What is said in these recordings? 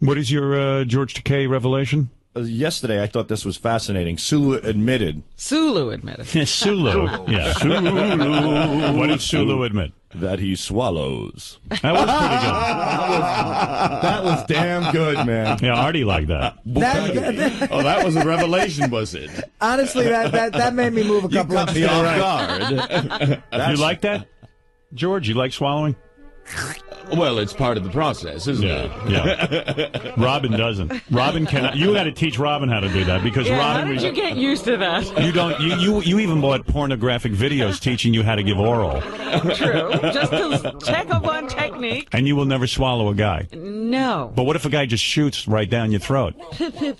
What is your George Takei revelation? Yesterday, I thought this was fascinating. Sulu admitted. Sulu admitted. Sulu. Yeah. Sulu. What did Sulu admit? That he swallows. That was pretty good. That was damn good, man. Yeah, Artie liked that. That was a revelation, was it? Honestly, that made me move a couple inches. You off guard. You like that, George? You like swallowing? Well, it's part of the process, isn't it? Yeah. Robin doesn't. Robin cannot. You got to teach Robin how to do that because Robin. How did you get used to that? You don't. You even bought pornographic videos teaching you how to give oral. True. Just to check up on technique. And you will never swallow a guy. No. But what if a guy just shoots right down your throat? Really?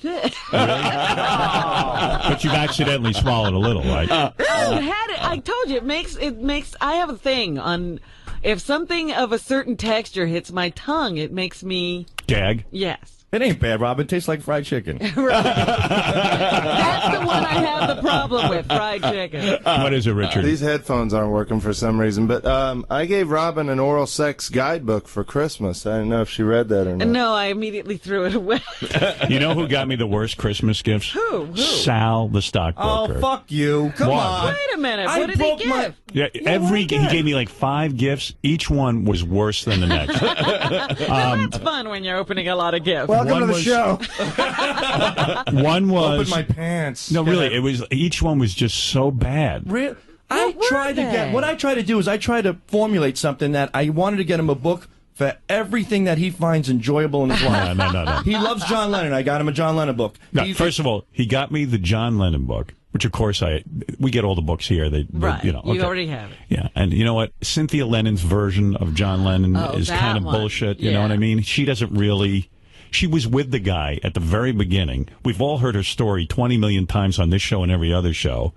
But you've accidentally swallowed a little, right? I've had it. I told you it makes. I have a thing on. If something of a certain texture hits my tongue, it makes me... Gag? Yes. It ain't bad, Robin. It tastes like fried chicken. Right. That's the one I have the problem with, fried chicken. What is it, Richard? These headphones aren't working for some reason, but I gave Robin an oral sex guidebook for Christmas. I don't know if she read that or not. No, I immediately threw it away. You know who got me the worst Christmas gifts? Who? Sal, the stockbroker. Oh, fuck you. Come on. Wait a minute. What did he give? Yeah, he gave me like 5 gifts. Each one was worse than the next. That's fun when you're opening a lot of gifts. Welcome to the show. One was... Open my pants. No, really, it was. Each one was just so bad. Really? What I try to do is I try to formulate something that I wanted to get him a book for everything that he finds enjoyable in his life. No. He loves John Lennon. I got him a John Lennon book. No, first of all, he got me the John Lennon book, which of course we get all the books here. Right. You already have it. Yeah, and you know what? Cynthia Lennon's version of John Lennon is kind of one. bullshit. You know what I mean? She doesn't really. She was with the guy at the very beginning. We've all heard her story 20 million times on this show and every other show.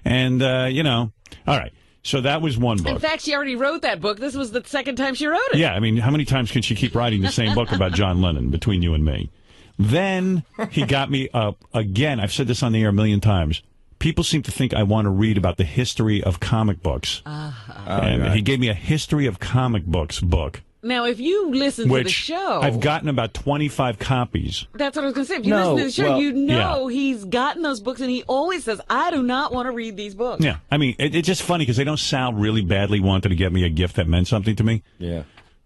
And, all right. So that was one book. In fact, she already wrote that book. This was the second time she wrote it. Yeah, I mean, how many times can she keep writing the same book about John Lennon between you and me? Then he got me again. I've said this on the air a million times. People seem to think I want to read about the history of comic books. And he gave me a history of comic books book. Now, if you listen to the show... I've gotten about 25 copies. That's what I was going to say. If you listen to the show, he's gotten those books, and he always says, I do not want to read these books. Yeah. I mean, it's just funny, because they don't sound really badly wanted to get me a gift that meant something to me. Yeah.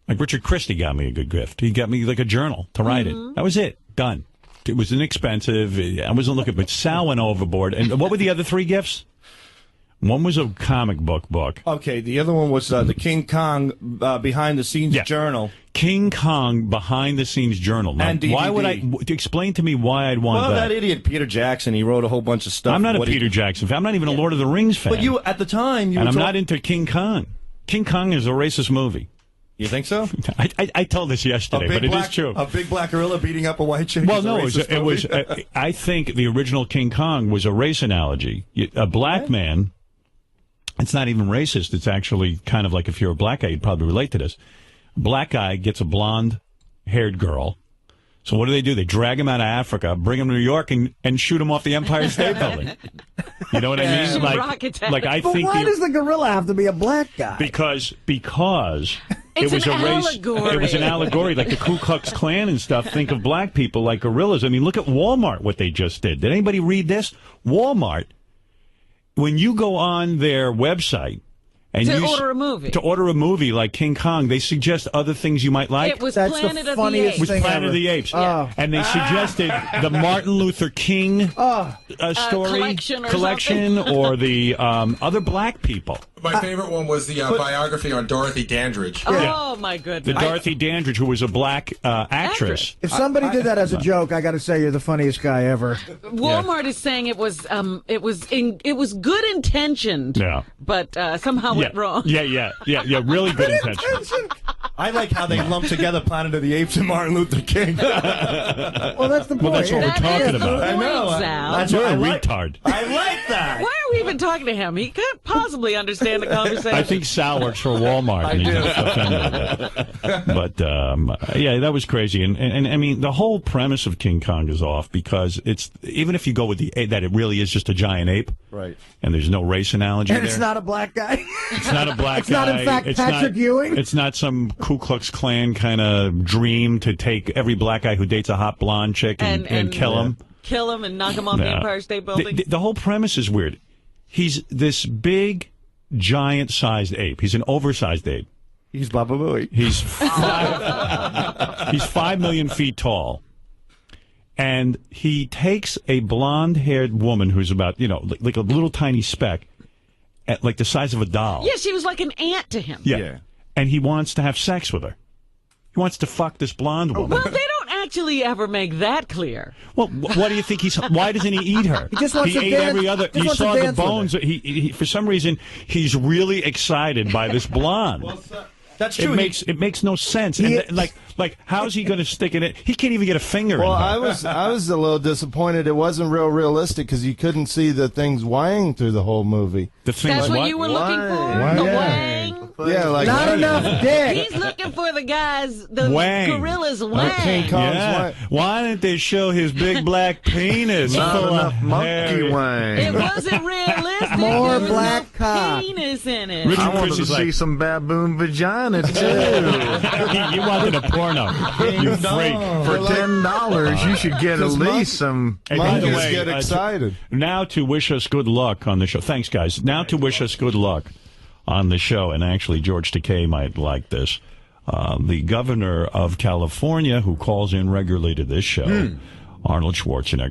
Like Richard Christie got me a good gift. He got me, like, a journal to write it. That was it. Done. It was inexpensive. I wasn't looking, but Sal went overboard. And what were the other 3 gifts? One was a comic book. Okay, the other one was the King Kong behind-the-scenes journal. King Kong behind-the-scenes journal. Now, and DVD. Why would I... Explain to me why I'd want that. Well, that idiot Peter Jackson, he wrote a whole bunch of stuff. I'm not a Peter Jackson fan. I'm not even a Lord of the Rings fan. But you, at the time... And I'm not into King Kong. King Kong is a racist movie. You think so? I told this yesterday, but it is true. A big black gorilla beating up a white chick. Well, no, it was. I think the original King Kong was a race analogy. A black man. It's not even racist. It's actually kind of like if you're a black guy, you'd probably relate to this. A black guy gets a blonde-haired girl. So what do? They drag him out of Africa, bring him to New York, and shoot him off the Empire State Building. You know what I mean? I but think. Why does the gorilla have to be a black guy? Because it's it was an a race. Allegory. It was an allegory, like the Ku Klux Klan and stuff. Think of black people like gorillas. I mean, look at Walmart. What they just did. Did anybody read this? Walmart. When you go on their website and to order a movie like King Kong, they suggest other things you might like. It was Planet of the Apes. It was Planet of the Apes. Yeah. And they suggested the Martin Luther King story collection or the other black people. My favorite one was the biography on Dorothy Dandridge. Oh, my goodness. The Dorothy Dandridge, who was a black actress. If somebody did that as a joke, I got to say you're the funniest guy ever. Walmart is saying it was good intentioned, but somehow went wrong. Yeah, really good intention. I like how they lump together Planet of the Apes and Martin Luther King. Well, that's the point. Well, that's what we're talking about. I know. Sal. That's You're a retard. retard. I like that. Why are are we even talking to him? He can't possibly understand the conversation. I think Sal works for Walmart. And he's just offended. But, yeah, that was crazy. And I mean, the whole premise of King Kong is off because it's, even if you go with that it really is just a giant ape. Right. And there's no race analogy And there. it's not a black guy. It's not a black it's guy. It's not, in fact, Patrick Ewing. It's not some Ku Klux Klan kind of dream to take every black guy who dates a hot blonde chick and kill him. Kill him and knock him off the Empire State Building. The whole premise is weird. He's this big, giant-sized ape. He's an oversized ape. He's Baba Booey. He's 5 million feet tall. And he takes a blonde-haired woman who's about, like a little tiny speck, at like the size of a doll. Yeah, she was like an ant to him. Yeah. And he wants to have sex with her. He wants to fuck this blonde woman. Well, they don't actually ever make that clear. Well, what do you think why doesn't he eat her? He just wants to ate dance. every other. He saw the bones. He for some reason he's really excited by this blonde. That's true. It makes no sense. And like how's he going to stick in it? He can't even get a finger in her. I was a little disappointed. It wasn't real realistic because you couldn't see the things weighing through the whole movie. The thing That's what you were looking for? The wang? Yeah, like not enough dick. He's looking for the gorilla's wang. King Kong's yeah. Why didn't they show his big black penis? Not enough monkey wang. It wasn't realistic. More there was black no cock. penis in it. Richard I wanted Chris to is see like, some baboon vagina, too. you wanted a porno. You freak. For $10, you should get at least some... Hey, by the monkeys way, get excited. Now to wish us good luck on the show. Thanks, guys. Now to wish us good luck on the show, and actually George Takei might like this. The governor of California, who calls in regularly to this show, Arnold Schwarzenegger.